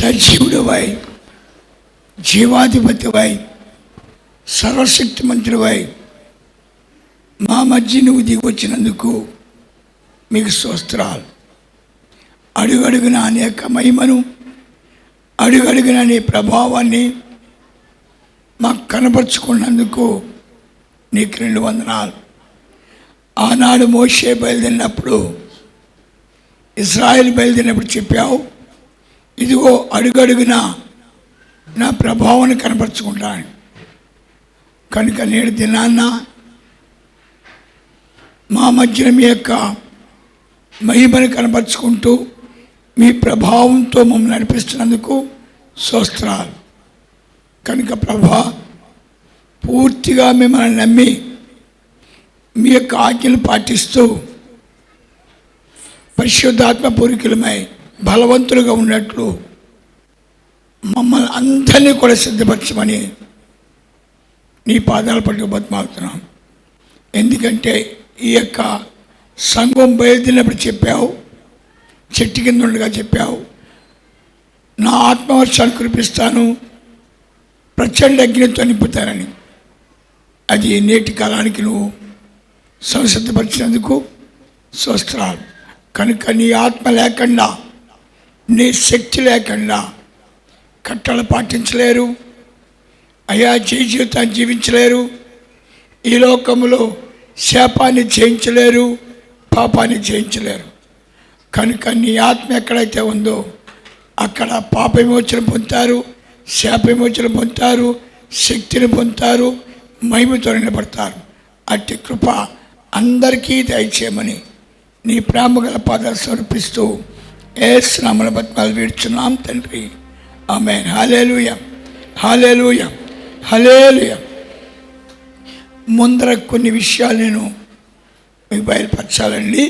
సజీవుడివై, జీవాధిపతివై, సర్వశక్తిమంతుడివై మా మధ్య నువ్వు దిగి వచ్చినందుకు మీకు స్తోత్రాలు. అడుగడుగున అనేక మహిమను, అడుగడుగున నీ ప్రభావాన్ని మాకు కనపరుచుకున్నందుకు నీకు 2 వందనాలు. ఆనాడు మోషే బయలుదేరినప్పుడు, ఇశ్రాయేలు బయలుదేరినప్పుడు చెప్పావు, ఇదిగో అడుగడుగున నా ప్రభావాన్ని కనపరుచుకుంటాను. కనుక నేడు దినాన్న మా మధ్యన మీ యొక్క మహిమను కనపరుచుకుంటూ మీ ప్రభావంతో మమ్మల్ని నడిపిస్తున్నందుకు స్తోత్రాలు. కనుక ప్రభా, పూర్తిగా మిమ్మల్ని నమ్మి మీ యొక్క ఆజ్ఞలు పాటిస్తూ పరిశుద్ధాత్మ పూరికులమై బలవంతులుగా ఉన్నట్లు మమ్మల్ని అందరినీ కూడా సిద్ధపరచమని నీ పాదాల పట్టుకు బతిమాలుతున్నాం. ఎందుకంటే ఈ యొక్క సంఘం బయలుదేరినప్పుడు చెప్పావు, చెట్టు కింద ఉండగా చెప్పావు, నా ఆత్మవర్షాన్ని కురిపిస్తాను, ప్రచండ అగ్నితో నింపుతానని. అది నేటి కాలానికి నువ్వు సంసిద్ధపరిచినందుకు స్తోత్రాలు. కనుక నీ ఆత్మ లేకుండా, నీ శక్తి లేకుండా కట్టలు పాటించలేరు అయా, జీవితాన్ని జీవించలేరు. ఈ లోకంలో శాపాన్ని జయించలేరు, పాపాన్ని జయించలేరు. కనుక నీ ఆత్మ ఎక్కడైతే ఉందో అక్కడ పాప విమోచన పొందుతారు, శాప విమోచన పొందుతారు, శక్తిని పొందుతారు, మహిమతో నిలబడతారు. అట్టి కృప అందరికీ దయచేయమని నీ ప్రేమ గల పాదాలు సమర్పిస్తూ యేసు నామమున బతిమాలి వేడుచున్నాం తండ్రి. ఆమేన్. హల్లెలూయా, హల్లెలూయా, హల్లెలూయా. ముందర కొన్ని విషయాలు నేను మీకు బయలుపరచాలండి.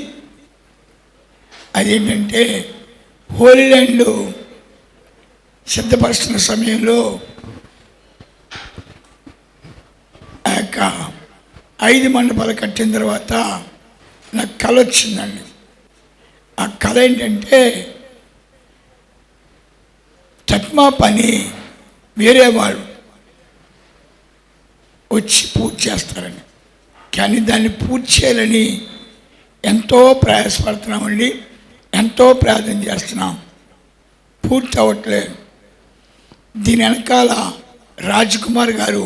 అదేంటంటే, హోలీ ల్యాండ్ సిద్ధపరుస్తున్న సమయంలో ఆ యొక్క 5 మండపాలు కట్టిన తర్వాత నాకు కళ వచ్చిందండి. ఆ కళ ఏంటంటే, తత్మా పని వేరే వాళ్ళు వచ్చి పూజ చేస్తారని. కానీ దాన్ని పూజ చేయాలని ఎంతో ప్రయాసపడుతున్నామండి, ఎంతో ప్రార్థన చేస్తున్నాం, పూర్తి అవ్వట్లేదు. దీని వెనకాల రాజకుమార్ గారు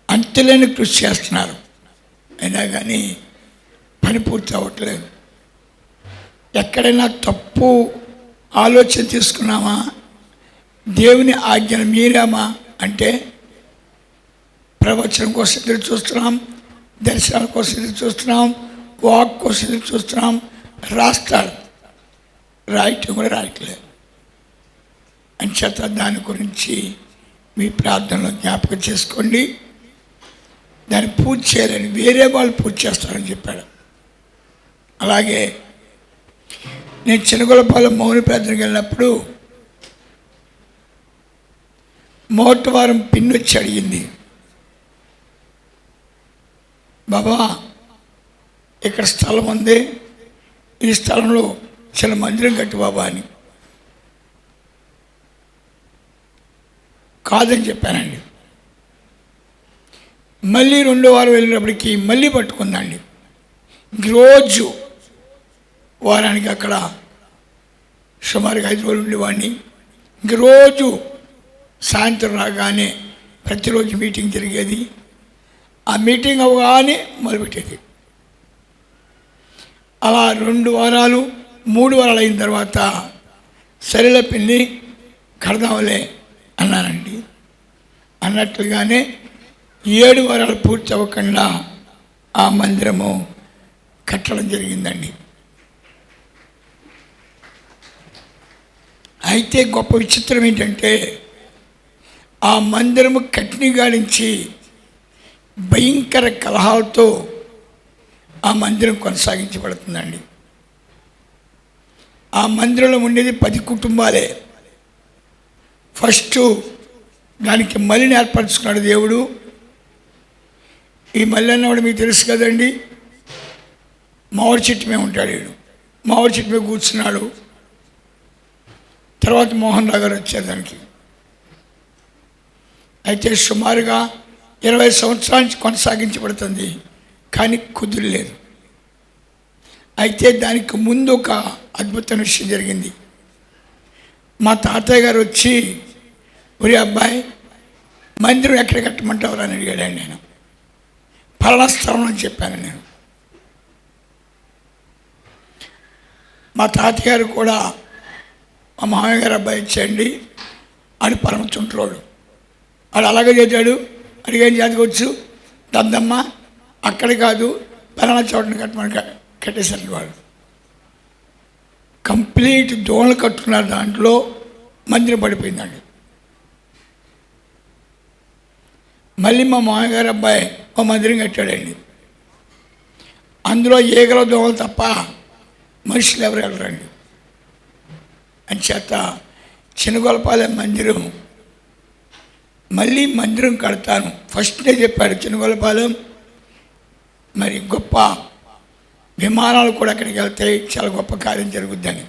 అంతులేని కృషి చేస్తున్నారు, అయినా కానీ పని పూర్తి అవ్వట్లేదు. ఎక్కడైనా తప్పు ఆలోచన తీసుకున్నామా, దేవుని ఆజ్ఞను మీరామా అంటే ప్రవచనం కోసం ఎదురు చూస్తున్నాం, దర్శనాల కోసం ఎదురు చూస్తున్నాం, వాక్ కోసం ఎదురు చూస్తున్నాం. రాస్తాడు, రాయటం కూడా రాయట్లేదు. అంచేత దాని గురించి మీ ప్రార్థనలో జ్ఞాపకం చేసుకోండి. దాన్ని పూజ చేయాలని వేరే వాళ్ళు పూజ చేస్తారని చెప్పాడు. అలాగే నేను చినగొలపాలెం మౌన ప్రార్థనకి వెళ్ళినప్పుడు మోటవారం పిన్ను వచ్చి అడిగింది, బాబా ఇక్కడ స్థలం ఉంది, ఈ స్థలంలో చిన్న మందిరం కట్టు బాబా అని. కాదని చెప్పానండి. మళ్ళీ 2వ వారం వెళ్ళినప్పటికీ మళ్ళీ పట్టుకుందండి. రోజు వారానికి అక్కడ సుమారుగా 5 రోజులు ఉండేవాడిని. రోజు సాయంత్రం రాగానే ప్రతిరోజు మీటింగ్ జరిగేది. ఆ మీటింగ్ అవగానే మొదలుపెట్టేది. అలా 2 వారాలు 3 వారాలు అయిన తర్వాత సరేలే పిన్ని కడదాంలే అన్నానండి. అన్నట్లుగానే 7 వారాలు పూర్తి అవ్వకుండా ఆ మందిరము కట్టడం జరిగిందండి. అయితే గొప్ప విచిత్రం ఏంటంటే, ఆ మందిరము కట్ని గాడించి భయంకర కలహాలతో ఆ మందిరం కొనసాగించబడుతుందండి. ఆ మందిరంలో ఉండేది 10 కుటుంబాలే. ఫస్ట్ దానికి మల్లిని ఏర్పరచుకున్నాడు దేవుడు. ఈ మల్లి అన్నవాడు మీకు తెలుసు కదండి, మామిడి చెట్టు మీద ఉంటాడు. వీడు మామిడి చెట్టు మీద కూర్చున్నాడు. తర్వాత మోహన్ రావు గారు వచ్చారు దానికి. అయితే సుమారుగా 20 సంవత్సరాల నుంచి కొనసాగించబడుతుంది, కానీ కుదిరలేదు. అయితే దానికి ముందు ఒక అద్భుతమైన విషయం జరిగింది. మా తాతయ్య గారు వచ్చి, ఒరే అబ్బాయి, మందిరం ఎక్కడ కట్టమంటావు అని అడిగాడు. నేను పలానా స్థలం అని చెప్పాను. నేను మా తాతయ్య గారు కూడా మా మామయ్య గారు అబ్బాయి ఇచ్చేయండి, ఆడు పరమచుంట్రోడు, ఆడు అలాగే చేశాడు, అడిగేం చదువుకోవచ్చు, దద్దమ్మ అక్కడ కాదు పలానా చోటని కట్టమని కట్టేశారు. వాళ్ళు కంప్లీట్ దోణలు కట్టుకున్నారు, దాంట్లో మందిరం పడిపోయిందండి. మళ్ళీ మా మామయ్య గారు అబ్బాయి ఒక మందిరం కట్టాడండి. అందులో ఈగల దోమలు తప్ప మనుషులు ఎవరు వెళ్ళరండి. అంచేత చినగొలపాలెం మందిరం, మళ్ళీ మందిరం కడతాను ఫస్ట్నే చెప్పాడు. చినగొలపాలెం మరి గొప్ప విమానాలు కూడా అక్కడికి వెళ్తాయి, చాలా గొప్ప కార్యం జరుగుద్దని.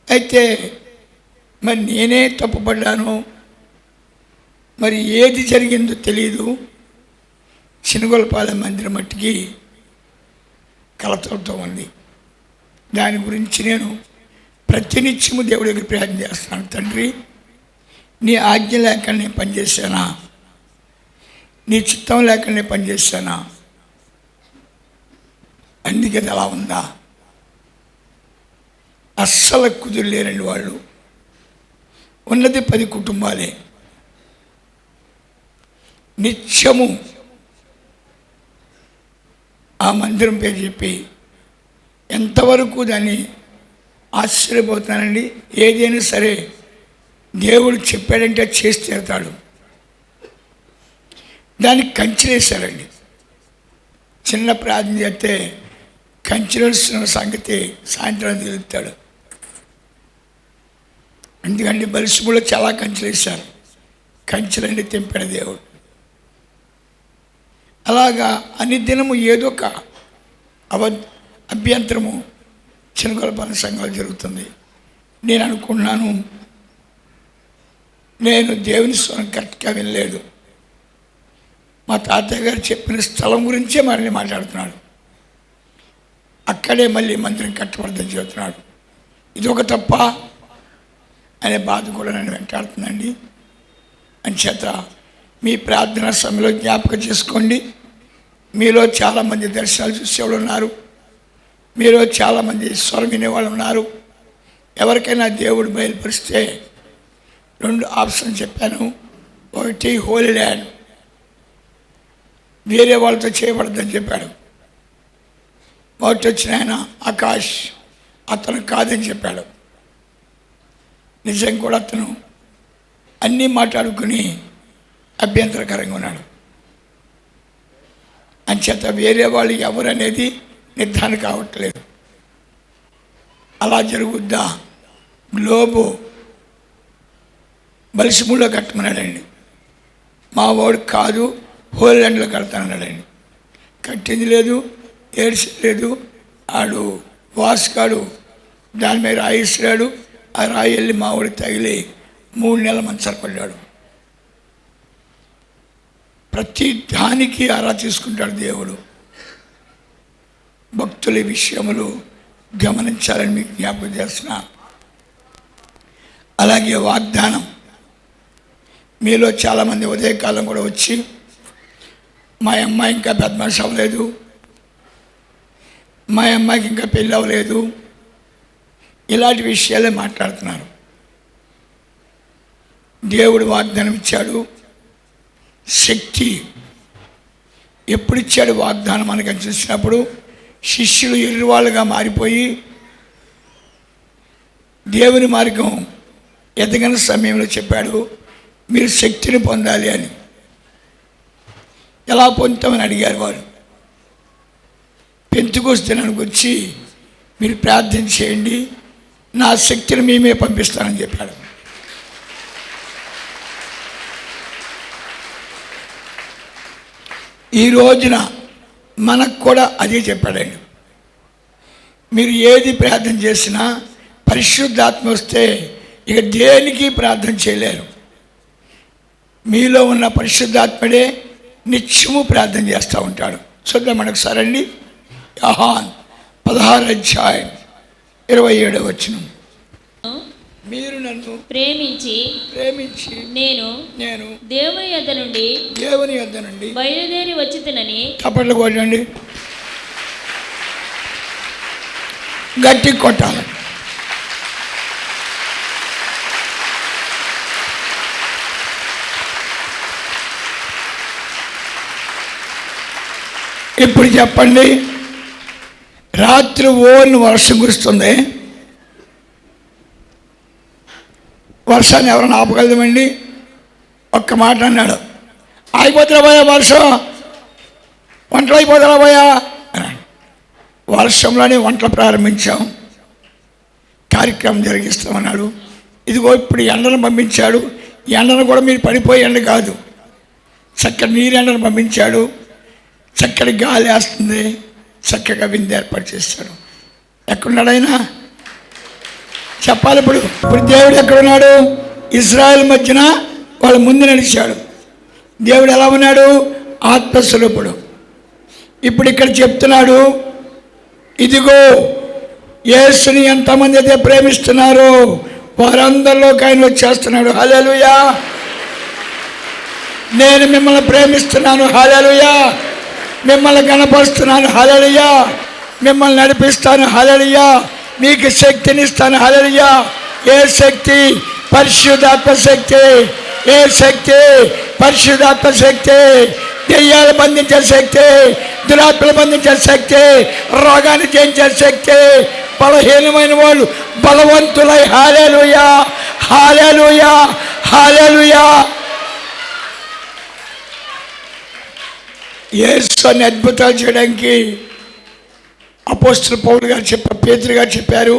అయితే మరి నేనే తప్పుపడ్డాను, మరి ఏది జరిగిందో తెలియదు. చినగొలపాలెం మందిరం మట్టికి కలతలతో ఉంది. దాని గురించి నేను ప్రతినిత్యము దేవుడి దగ్గర ప్రార్థన చేస్తున్నాను. తండ్రి, నీ ఆజ్ఞ లేక నేను పనిచేశానా? నీ చిత్తం లేక నేను పనిచేశానా? అందుకే అది అలా ఉందా? అస్సలు కుదిరలేరండి. వాళ్ళు ఉన్నది 10 కుటుంబాలే. నిత్యము ఆ మందిరం పేరు చెప్పి ఎంతవరకు దాన్ని ఆశ్చర్యపోతున్నానండి. ఏదైనా సరే దేవుడు చెప్పాడంటే చేసి తీరుతాడు. దానికి కంచెలేశారండి. చిన్న ప్రార్థన చేస్తే కంచెలేస్తున్న సంగతి సాయంత్రం తెలుస్తాడు. ఎందుకంటే బలిసుములో చాలా కంచెలేశారు, కంచెలన్నీ తెంపాడు దేవుడు. అలాగా అన్ని దినము ఏదో ఒక అభ్యంతరము చినగొలపాలెం సంఘాలు జరుగుతుంది. నేను అనుకున్నాను, నేను దేవుని స్వరం కరెక్ట్గా వినలేదు. మా తాతయ్య గారు చెప్పిన స్థలం గురించే మళ్ళీ మాట్లాడుతున్నాడు. అక్కడే మళ్ళీ మందిరం కట్టబడదని చెబుతున్నాడు. ఇది ఒక తప్ప అనే బాధ కూడా నన్ను వెంటాడుతుందండి. అంచేత మీ ప్రార్థన సమయంలో జ్ఞాపకం చేసుకోండి. మీలో చాలామంది దర్శనాలు చూసేవాళ్ళు ఉన్నారు, మీలో చాలామంది స్వరం వినేవాళ్ళు ఉన్నారు. ఎవరికైనా దేవుడు బయలుపరిస్తే 2 ఆప్షన్ చెప్పాను. ఒకటి హోలీ ల్యాండ్, వేరే వాళ్ళతో చేయబడద్దని చెప్పాడు. ఒకటి వచ్చిన ఆయన ఆకాష్, అతను కాదని చెప్పాడు. నిజం కూడా అతను అన్నీ మాట్లాడుకుని అభ్యంతరకరంగా ఉన్నాడు. అంచేత వేరే వాళ్ళు ఎవరు అనేది నిర్ధారణ కావట్లేదు. అలా జరుగుద్దా? గ్లోబు బలిసిములో కట్టమన్నాడండి. మా వాడు కాదు, హోల్యాండ్లో కడతానన్నాడండి. కట్టింది లేదు, ఏడ్చి లేదు. ఆడు వాసుగాడు దాని మీద రాయిస్తాడు. ఆ రాయి వెళ్ళి మా వాడికి తగిలి 3 నెలల మంచాలు పడ్డాడు. ప్రతి దానికి ఆరా తీసుకుంటాడు దేవుడు. భక్తుల విషయములు గమనించాలని మీకు జ్ఞాపకం చేస్తున్నా. అలాగే వాగ్దానం, మీలో చాలామంది ఉదయకాలం కూడా వచ్చి మా అమ్మాయి ఇంకా బద్మాష్ అవ్వలేదు, మా అమ్మాయికి ఇంకా పెళ్ళి అవ్వలేదు, ఇలాంటి విషయాలే మాట్లాడుతున్నారు. దేవుడు వాగ్దానం ఇచ్చాడు. శక్తి ఎప్పుడిచ్చాడు వాగ్దానం మనకు చూసినప్పుడు శిష్యులు ఎర్రివాళ్ళుగా మారిపోయి దేవుని మార్గం ఎదగని సమయంలో చెప్పాడు, మీరు శక్తిని పొందాలి అని. ఎలా పొందుతామని అడిగారు వారు. పెంతుకొస్తే నన్ను వచ్చి మీరు ప్రార్థన చేయండి, నా శక్తిని మేమే పంపిస్తానని చెప్పాడు. ఈ రోజున మనకు కూడా అదే చెప్పాడండి. మీరు ఏది ప్రార్థన చేసినా పరిశుద్ధాత్మ వస్తే ఇక దేనికి ప్రార్థన చేయలేరు. మీలో ఉన్న పరిశుద్ధాత్మడే నిత్యము ప్రార్థన చేస్తూ ఉంటాడు. చూద్దాం మనకు సరండి. యోహాను 16:27 మీరు నన్ను ప్రేమించి నేను దేవుని యొద్ద నుండి బయలుదేరి వచ్చితినని. చప్పట్లు కొట్టండి, గట్టి కొట్టాలి. ఇప్పుడు చెప్పండి, రాత్రి ఓన్ వర్షం కురుస్తుంది. వర్షాన్ని ఎవరైనా ఆపగలమండి? ఒక్క మాట అన్నాడు, అయిపోతున్నా పోయా వర్షం, వంటలు అయిపోతున్నా పోయా. వర్షంలోనే వంటలు ప్రారంభించాం, కార్యక్రమం జరిగిస్తామన్నాడు. ఇదిగో ఇప్పుడు ఎండను పంపించాడు. ఎండను కూడా మీరు పడిపోయే ఎండ కాదు, చక్కటి నీరు ఎండను పంపించాడు. చక్కటి గాలి వేస్తుంది, చక్కగా విందు ఏర్పాటు చేశాడు. ఎక్కడున్నాడు ఆయన చెప్పాలి. ఇప్పుడు దేవుడు ఎక్కడున్నాడు? ఇజ్రాయెల్ మధ్యన వాళ్ళ ముందు నడిచాడు. దేవుడు ఎలా ఉన్నాడు? ఆత్మస్వరూపుడు. ఇప్పుడు ఇక్కడ చెప్తున్నాడు, ఇదిగో యేసుని ఎంతమంది అయితే ప్రేమిస్తున్నారో వారందరిలోకి ఆయన వచ్చేస్తున్నాడు. హల్లెలూయా. నేను మిమ్మల్ని ప్రేమిస్తున్నాను. హల్లెలూయా. మిమ్మల్ని గణపరుస్తున్నాను. హల్లెలూయా. మిమ్మల్ని నడిపిస్తాను. హల్లెలూయా. మీకు శక్తినిస్తాను. హల్లెలూయా. ఏ శక్తి? పరిశుద్ధాత్మ శక్తి. ఏ శక్తి? పరిశుద్ధాత్మ శక్తి. దెయ్యాలు బంధించే శక్తి, దురాత్మలు బంధించే శక్తి, రోగాన్ని జయించే శక్తి. బలహీనమైన వాళ్ళు బలవంతులై హల్లెలూయా, హల్లెలూయా, హల్లెలూయా. యేసు అనే అద్భుతాలు చేయడానికి అపోస్తలుడు పౌలు గారు చెప్పారు, పేతురు గారు చెప్పారు,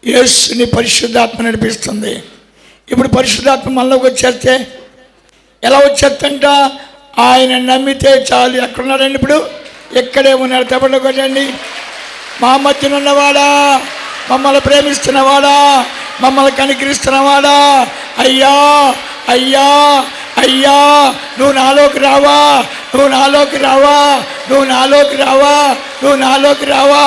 యేసుని పరిశుద్ధాత్మ నడిపిస్తుంది. ఇప్పుడు పరిశుద్ధాత్మ మనలోకి వచ్చేస్తే ఎలా వచ్చేస్తంట? ఆయన నమ్మితే చాలు. ఎక్కడున్నాడండి? ఇప్పుడు ఎక్కడే ఉన్నాడు. తప్పట్లో కొట్టండి. మా మధ్యన ఉన్నవాడా, మమ్మల్ని ప్రేమిస్తున్నవాడా, మమ్మల్ని కనికరిస్తున్నవాడా, అయ్యా అయ్యా అయ్యా నువ్వు నాలోకి రావా, నువ్వు నాలోకి రావా, నువ్వు నాలోకి రావా, నువ్వు నాలోకి రావా.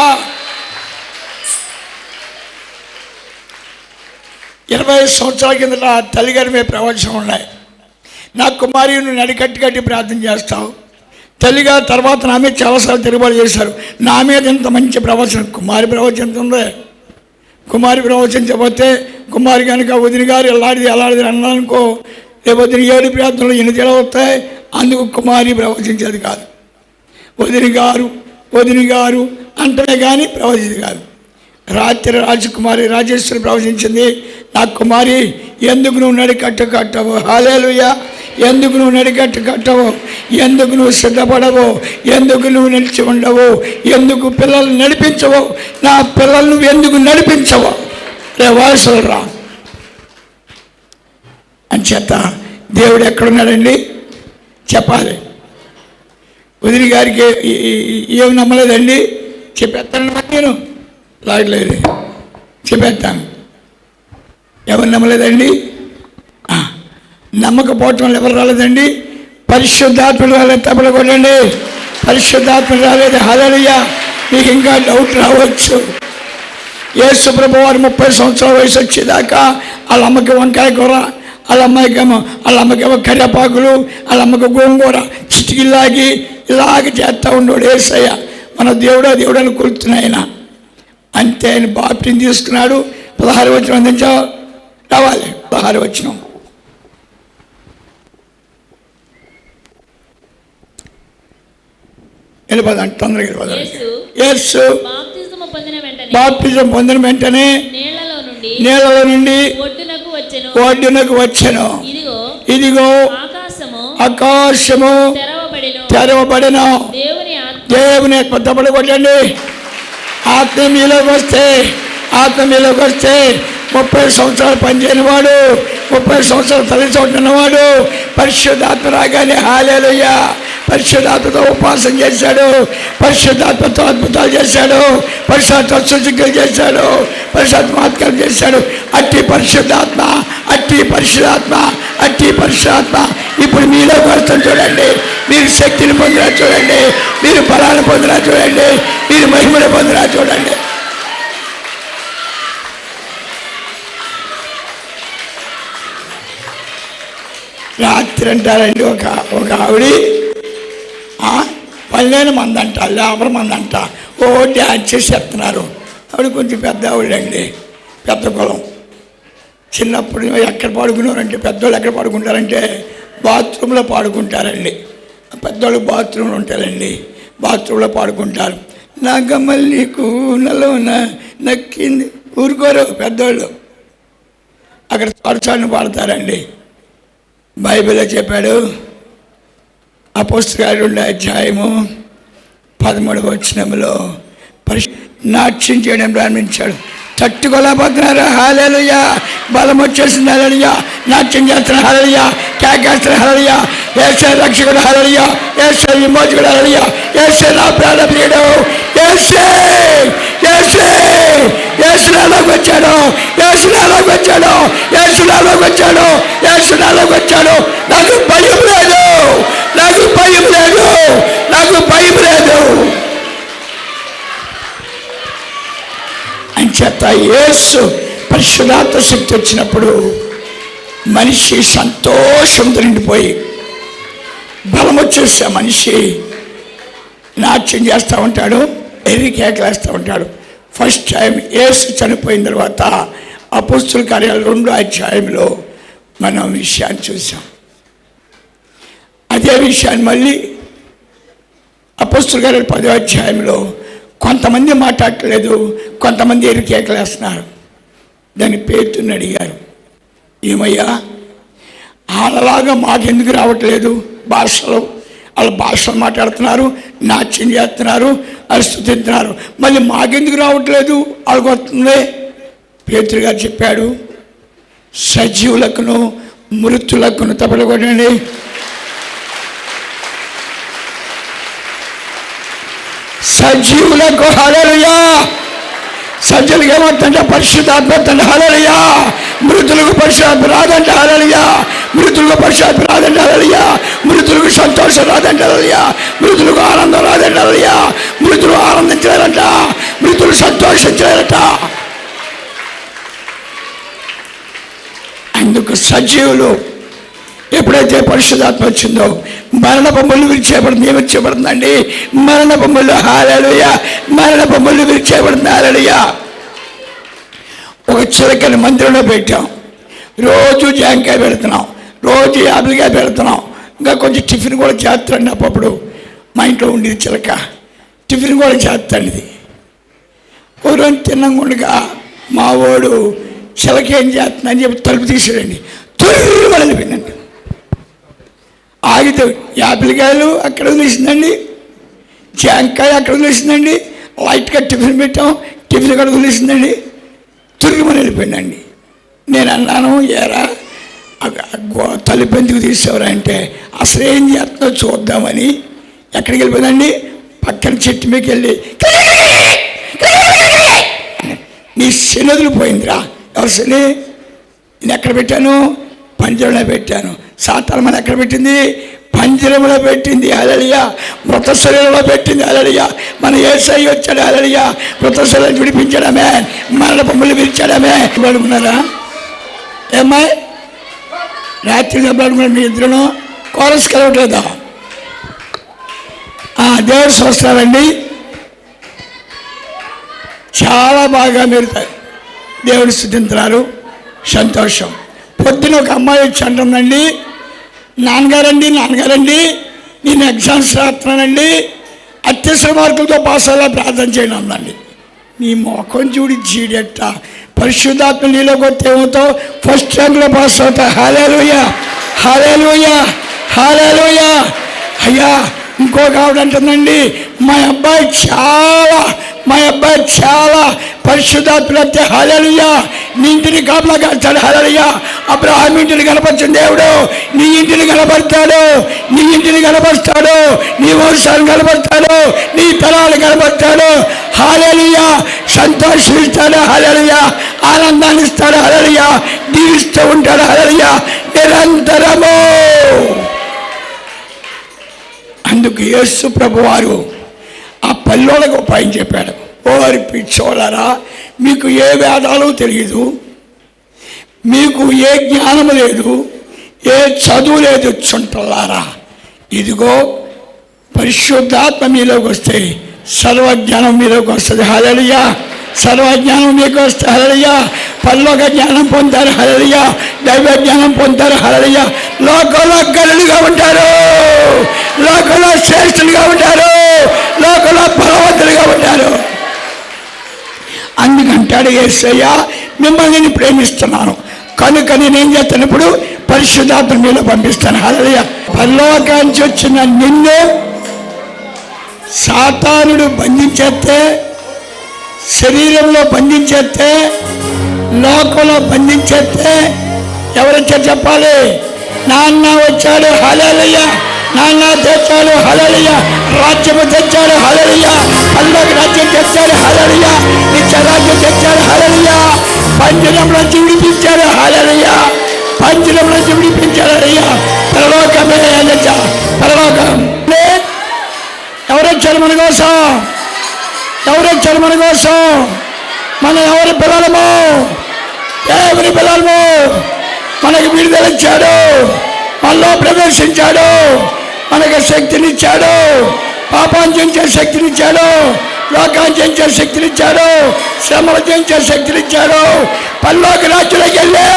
20 సంవత్సరాల కిందట తల్లిగారి మీద ప్రవచనం ఉన్నాయి. నా కుమారి నువ్వు నడికట్టి ప్రార్థన చేస్తావు. తల్లిగారు తర్వాత నా మీద చాలాసార్లు తిరుగుబాటు చేశారు. నా మీద ఇంత మంచి ప్రవచనం, కుమారి ప్రవచనంతుందే. కుమారి ప్రవచించకపోతే కుమారి కనుక వదిన గారు ఎలాంటిది అన్నానుకో, లేకపోతే 7 ప్రార్థనలు 8 వస్తాయి. అందుకు కుమారి ప్రవచించేది కాదు. వదిన గారు అంటనే కానీ ప్రవచించేది కాదు. రాత్రి రాజకుమారి రాజేశ్వరి ప్రవచించింది, నా కుమారి ఎందుకు నువ్వు నడికట్టు కట్టవు? హల్లెలూయా. ఎందుకు నువ్వు నడికట్టు కట్టవు? ఎందుకు నువ్వు సిద్ధపడవు? ఎందుకు నువ్వు నిలిచి ఉండవు? ఎందుకు పిల్లల్ని నడిపించవు? నా పిల్లలు నువ్వు ఎందుకు నడిపించవు? వారసులు రా అని చేత దేవుడు ఎక్కడున్నాడండి చెప్పాలి. వదిలి గారికి ఏమి నమ్మలేదండి, చెప్పేస్తాను నేను లాగలేదు, చెప్పేస్తాను. ఎవరు నమ్మలేదండి? నమ్మకపోవటం వల్ల ఎవరు రాలేదండి? పరిశుద్ధాత్మలు రాలేదు. తప్పలు కొట్టండి. పరిశుద్ధాత్మలు రాలేదు. హల్లెలూయా. మీకు ఇంకా డౌట్ రావచ్చు. యేసు ప్రభు వారు 30 సంవత్సరాల వయసు వచ్చేదాకా వాళ్ళ అమ్మకి వంకాయ కూర, వాళ్ళ అమ్మకేమో కరివేపాకులు, వాళ్ళ అమ్మకి గోంగూర చిటికిలాగి ఇలాగ చేస్తూ ఉండేవాడు యేసయ్య. మన దేవుడు అని కొలుతున్నాయన. అంతే ఆయన బాప్టిజం తీసుకున్నాడు. 16 వచనం అందించా రావాలి. 16 వచనం. వెళ్ళిపోదండి, తొందరగా వెళ్ళిపోదండి. యేసు బాప్టిజం పొందిన వెంటనే నీళ్ళలో నుండి ఒడ్డునకు వచ్చెను. ఇదిగో ఆకాశము తెరవబడెను. దేవుని కొత్తపడి కొట్టండి. ఆత్మ మీలోకి వస్తే 30 సంవత్సరాలు పనిచేయని వాడు, 30 సంవత్సరాలు తల్లి చోటున్నవాడు పరిశుద్ధాత్మ రాగానే హల్లెలూయా పరిశుద్ధాత్మతో ఉపవాసం చేశాడు, పరిశుద్ధాత్మతో అద్భుతాలు చేశాడు, పరిశుద్ధాత్మ సూచికలు చేశాడు, పరిశుద్ధాత్మ చేశాడు. అట్టి పరిశుద్ధాత్మ, అట్టి పరిశుద్ధాత్మ, అట్టి పరిశుద్ధాత్మ ఇప్పుడు మీలోకి వస్తుంది చూడండి. మీరు శక్తిని పొందినా చూడండి, మీరు బలాన్ని పొందినా చూడండి, మీరు మహిమను పొందినా చూడండి. రాత్రి అంటారండి ఒక ఆవిడ 12 మంది అంట, 50 మంది అంట, డ్యాన్స్ చేసి చెప్తున్నారు. ఆవిడ కొంచెం పెద్ద ఆవిడండి, పెద్ద కులం. చిన్నప్పుడు ఎక్కడ పాడుకున్నారంటే, పెద్దవాళ్ళు ఎక్కడ పాడుకుంటారంటే బాత్రూంలో పాడుకుంటారండి. పెద్దవాళ్ళు బాత్రూంలో ఉంటారండి, బాత్రూంలో పాడుకుంటారు. నాగమల్లి కూనలోన నక్కింది, ఊరుకోరు పెద్దవాళ్ళు, అక్కడ తరచాన్ని పాడతారండి. బైబిల్లో చెప్పాడు, అపోస్తలుల 2వ అధ్యాయము 13వ వచనంలో నాట్యం చేయడం ప్రారంభించాడు. తట్టుకోలేకపోతున్నారు. హల్లెలూయా, బలం వచ్చేసింది. హల్లెలూయా, నాట్యం చేస్తున్నారు. హల్లెలూయా, కేకేస్తున్నారు. హల్లెలూయా, యేసే రక్షకుడు. హల్లెలూయా, యేసే విమోచకుడు. హల్లెలూయా, యేసే నా ప్రాణ ప్రియుడు. యేసే యేసే యేసులోకి వచ్చాడు, యేసులోకి వచ్చాడు, యేసులోకి వచ్చాడు, యేసులోకి వచ్చాడు. నాకు భయం లేదు, నాకు భయం లేదు, నాకు భయం లేదు అని చెప్తా. యేసు పరిశుద్ధాత్మ శక్తి వచ్చినప్పుడు మనిషి సంతోషంతో నిండిపోయి బలం వచ్చేసి మనిషి నాట్యం చేస్తూ ఉంటాడు, ఎర్రి కేకలేస్తూ ఉంటాడు. ఫస్ట్ టైం యేసు చనిపోయిన తర్వాత అపోస్తలుల కార్యాలు 2వ అధ్యాయంలో మనం విషయాన్ని చూసాం. అదే విషయాన్ని మళ్ళీ అపోస్తలుల కార్యాలు 10వ అధ్యాయంలో కొంతమంది మాట్లాడలేదు, కొంతమంది ఎర్రి కేకలేస్తున్నారు. దాన్ని పేతుని అడిగారు, ఏమయ్యా వాళ్ళలాగా మాకెందుకు రావట్లేదు భాషలో? వాళ్ళు భాషలు మాట్లాడుతున్నారు, నాట్యం చేస్తున్నారు, వాళ్ళు స్తుతిస్తున్నారు, మళ్ళీ మాకెందుకు రావట్లేదు వాళ్ళకి వస్తుంది? పేతురు గారు చెప్పాడు, సజీవులకును మృతులకును తప్పకొట్టండి. సజీవులకు హల్లెలూయా, సజ్జులకు ఏమవుతుందంటే పరిశుద్ధాత్మ వస్తుంది. హల్లెలూయా, మృతులకు పరిశుద్ధాత్మ రాదంటే హల్లెలూయా, మృతులకు పరిశుద్ధాత్మ రాదంటే హల్లెలూయా, మృతులకు సంతోషం రాదంటే హల్లెలూయా, మృతులకు ఆనందం రాదంటే హల్లెలూయా, మృతులు ఆనందించలేరట, మృతులు సంతోషించలేరట. అందుకు సజీవులు ఎప్పుడైతే పరిశుద్ధాత్మ వచ్చిందో మరణపు ముళ్ళు విరిచేయబడింది. ఏమిచ్చేయబడుతుందండి? మరణపు ముళ్ళు. హల్లెలూయా, మరణపు ముళ్ళు విరిచేయబడింది. హల్లెలూయా. ఒక చిలకని మందిరంలో పెట్టాం, రోజు జాంకాయ పెడుతున్నాం, రోజు యాపిల్కాయ పెడుతున్నాం, ఇంకా కొంచెం టిఫిన్ కూడా చేస్తాండి. అప్పుడు మా ఇంట్లో ఉండేది చిలక, టిఫిన్ కూడా చేస్తాండి. ఇది ఒక రోజు తిన్నంగుండగా మా వాడు చిలక ఏం చేస్తుందని చెప్పి తలుపు తీసాడండి. త్వరగా వెళ్ళిపోయిందండి. ఆగితే యాపిల్కాయలు అక్కడ వదిలేసిందండి, జాంకాయ అక్కడ వదిలేసిందండి, లైట్గా టిఫిన్ పెట్టాం, టిఫిన్ అక్కడ వదిలేసిందండి, తురిగిమని వెళ్ళిపోయిందండి. నేను అన్నాను, ఏరా తలుపు ఎందుకు తీసేవారా అంటే, అసలు ఏం చేస్తుందో చూద్దామని. ఎక్కడికి వెళ్ళిపోయిందండి? పక్కన చెట్టు మీకు వెళ్ళి నీ శనదులు పోయిందిరా. ఎవరు శని? నేను ఎక్కడ పెట్టాను? పంజరంలో పెట్టాను. సాతాను ఎక్కడ పెట్టింది? పంజరంలో పెట్టింది. హల్లెలూయా. మృత శరీరంలో పెట్టింది. హల్లెలూయా. మన యేసయ్య వచ్చాడు. హల్లెలూయా. మృత శరీరం విడిపించడమే, మరణ బొమ్మలు విరిచడమే. పడుకున్నారా ఏమ్మాయి? రాత్రి పడుకున్నారు మీ ఇద్దరును. కోరస్ కలవట్లేదా? దేవుడు చూస్తారండి, చాలా బాగా మీరు దేవుడు స్తుతింటున్నారు. సంతోషం. పొద్దున ఒక అమ్మాయి వచ్చి అంటుందండి, నాన్నగారండి నేను ఎగ్జామ్స్ రాస్తున్నానండి, అత్యవసర మార్కులతో పాస్ అయ్యేలా ప్రార్థన చేయండి అందండి. నీ మొఖం చూడి జీడెట్ట, పరిశుద్ధాత్మ నీలో కొత్త ఏమవుతావు? ఫస్ట్ ర్యాంక్లో పాస్ అవుతావు. హల్లెలూయా, హల్లెలూయా, హల్లెలూయా. అయ్యా ఇంకొక ఆవిడ అంటుందండి, మా అబ్బాయి చాలా పరిశుద్ధాత్మతే. హల్లెలూయా. నీ ఇంటిని కాపలా కాస్తాడు. హల్లెలూయా. అబ్రహాం ఇంటిని కనపరిచిన దేవుడు నీ ఇంటిని కనపడతాడు, నీ ఇంటిని కనపరుస్తాడు, నీ వంశాన్ని కనపడతాడు, నీ తరాలు కనపడతాడు. హల్లెలూయా. సంతోషిస్తాడు. హల్లెలూయా. ఆనందాన్ని క్షేమాన్ని ఇస్తాడు. హల్లెలూయా. దీవిస్తూ ఉంటాడు. హల్లెలూయా. నిరంతరము. అందుకు యేసు ప్రభువారు ఆ పల్లోలకు ఉపాయం చెప్పాడు. ఓరి పిచ్చోళ్ళరా, మీకు ఏ వేదాలు తెలియదు, మీకు ఏ జ్ఞానము లేదు, ఏ చదువు లేదు చుంటలారా. ఇదిగో పరిశుద్ధాత్మ మీలోకి వస్తే సర్వజ్ఞానం మీలోకి వస్తుంది. హల్లెలూయా. సర్వజ్ఞానం మీకు వస్తే హల్లెలూయా. పరలోక జ్ఞానం పొందుతారు. హల్లెలూయా. దైవ జ్ఞానం పొందుతారు. హల్లెలూయా. లోకంలో గనులుగా ఉంటారు, లోకంలో శ్రేష్ఠులుగా ఉంటారు, లోకంలో బలవంతులుగా ఉంటారు. అందుకంటాడు యేసయ్య, మిమ్మల్ని నేను ప్రేమిస్తున్నాను కనుక నేనేం చేస్తాను, ఇప్పుడు పరిశుద్ధాత్మ మీలో పంపిస్తాను. హల్లెలూయా. పరలోకానికి వచ్చిన నిన్ను సాతానుడు బంధించేస్తే, శరీరంలో బంధించేస్తే, లోకంలో బంధించేస్తే ఎవరొచ్చా చెప్పాలి? నాన్న వచ్చాడు. హల్లెలూయా. నాన్న తెచ్చాడు. హల్లెలూయా. రాజ్యము తెచ్చాడు. హల్లెలూయా. పరలోక రాజ్యం తెచ్చాడు. హల్లెలూయా. నిత్య రాజ్యం తెచ్చాడు. హల్లెలూయా. పంజరంలో విడిపించాడు. హల్లెలూయా. పంజరంలో విడిపించాడు. హల్లెలూయా. పరలోకమే పరలోకం. ఎవరొచ్చారు మన కోసం? ఎవరొచ్చారు మన కోసం? మనం ఎవరి పిల్లలము? దేవుని పిల్లలము. మనకి విడుదల ఇచ్చాడు, మనలో ప్రవేశించాడు, మనకు శక్తినిచ్చాడు, పాపాన్ని జయించే శక్తినిచ్చాడు, లోకాన్ని జయించే శక్తినిచ్చాడు, శ్రమలు జయించే శక్తినిచ్చాడు. పరలోక రాజ్యంలోకి వెళ్ళే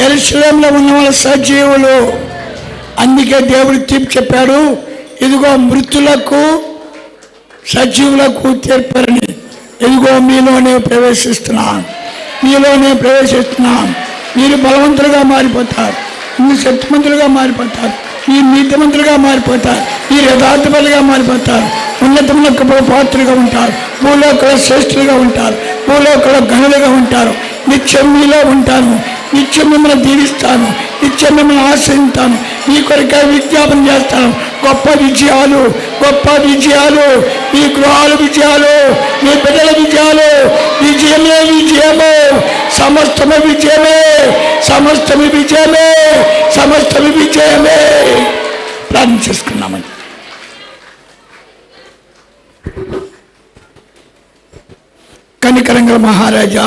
యెరూషలేములో ఉన్న వాళ్ళ సజీవులు. అందుకే దేవుడు తీర్పు చెప్పాడు, ఇదిగో మృతులకు సజీవులకు తీర్పరని. ఇదిగో మీలోనే ప్రవేశిస్తున్నాను, మీలోనే ప్రవేశిస్తున్నాను. మీరు బలవంతులుగా మారిపోతారు, మీరు శక్తిమంతులుగా మారిపోతారు, మీరు నీతిమంతులుగా మారిపోతారు, మీరు యథార్థపరులుగా మారిపోతారు, ఉన్నతమైన పాత్రలుగా ఉంటారు, భూలోకంలో శ్రేష్ఠులుగా ఉంటారు, భూలోకంలో గనులుగా ఉంటారు. నిత్యం మీలో ఉంటాను, నిత్యం మిమ్మల్ని దీవిస్తాను, నిత్యం మిమ్మల్ని ఆశ్రయిస్తాను, మీ కొరకే విజ్ఞాపన చేస్తాను. గొప్ప విజయాలు, గొప్ప విజయాలు, మీ గృహాల విజయాలు, మీ బిడ్డల విజయాలు. విజయమే విజయము, సమస్తము విజయమే, సమస్తము విజయమే, సమస్తము విజయమే. ప్రార్థన చేసుకున్నామని. కనికరంగల మహారాజా,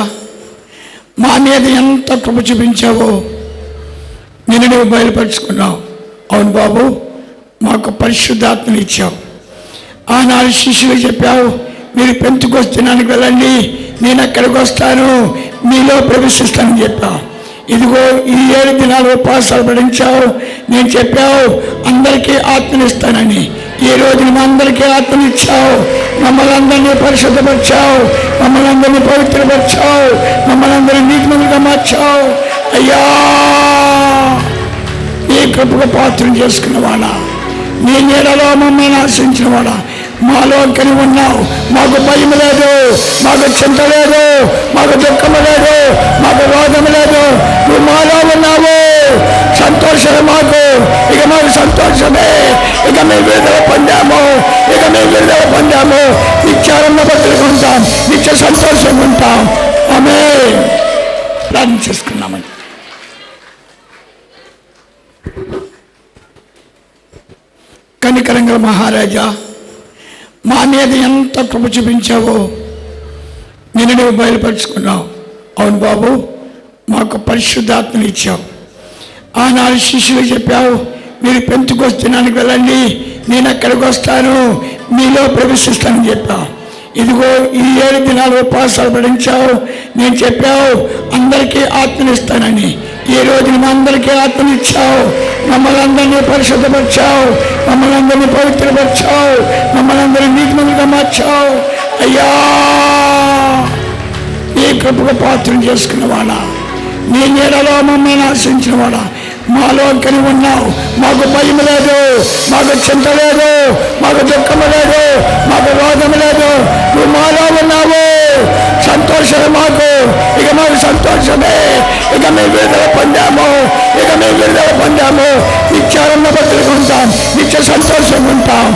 మా మీద ఎంత కృప చూపించావో నేను నువ్వు బయలుపరుచుకున్నావు. అవును బాబు, మాకు పరిశుద్ధాత్మని ఇచ్చావు. ఆనాడు శిష్యులు చెప్పావు, మీరు పెంతుకొస్తున్నానికి వెళ్ళండి, నేను అక్కడికి వస్తాను, మీలో ప్రవేశిస్తానని చెప్పావు. ఇదిగో ఈ 7 దినాలు ఉపవాసాలు పడించావు. నేను చెప్పావు అందరికీ ఆత్మనిస్తానని. ఈ రోజు మా అందరికీ ఆత్మనిచ్చావు, మమ్మల్ని అందరినీ పరిశుద్ధపరిచావు, మమ్మల్ని అందరినీ పవిత్రపరిచావు, మమ్మల్ని అందరినీ నీతిమంతులుగా మార్చావు. అయ్యా, నీ కృపకు పాత్రను చేసుకున్నవాడా, నీ నీడలో మమ్మల్ని ఆశించినవాడా, మాలో కని ఉన్నావు. మాకు భయం లేదు, మాకు చింత లేదు, మాకు దుఃఖము లేదు, మాకు రోగం లేదు. నువ్వు మాలో ఉన్నావు. సంతోషమే మాకు, ఇక మాకు సంతోషమే. ఇక మేము విడుదల పొందాము, ఇక మేము విడుదల పొందాము. నిత్యానంద భద్రత ఉంటాం, నిత్య సంతోషంగా ఉంటాం. ఆమేన్. ప్రార్థన చేసుకున్నామని. కనికరంగల మహారాజా, మా మీద ఎంత కృప చూపించావో నేను నువ్వు బయలుపరుచుకున్నావు. అవును బాబు, మాకు పరిశుద్ధాత్మని ఇచ్చావు. ఆనాడు శిష్యులు చెప్పావు, మీరు పెంతుకొస్తున్నానికి వెళ్ళండి, నేను అక్కడికి వస్తాను, మీలో ప్రవేశిస్తానని చెప్పావు. ఇదిగో ఈ 7 దినాలు ఉపవాసాలు పడించావు. నేను చెప్పావు అందరికీ ఆత్మనిస్తానని. ఈ రోజు మా అందరికీ ఆత్మనిచ్చావు, మమ్మల్ని అందరినీ పరిశుద్ధపరిచావు, మమ్మల్ని అందరినీ పవిత్రపరిచావు, మమ్మల్ని అందరినీ నీతిమంతులుగా మార్చావు. అయ్యా, నీ కృపకు పాత్రను చేసుకున్నవాడా, నీ నీడలో మమ్మల్ని ఆశించినవాడా, మాలో కని ఉన్నావు. మాకు భయం లేదు, మాకు చింత లేదు, మాకు దుఃఖము లేదు, మాకు రోగం లేదు. నువ్వు మాలో ఉన్నావు. సంతోషమే మాకు, ఇక మాకు సంతోషమే. ఇక మేము విడుదల పొందాము, ఇక మేము విడుదల పొందాము. నిత్యానంద భద్రత ఉంటాం, నిత్య సంతోషంగా ఉంటాం.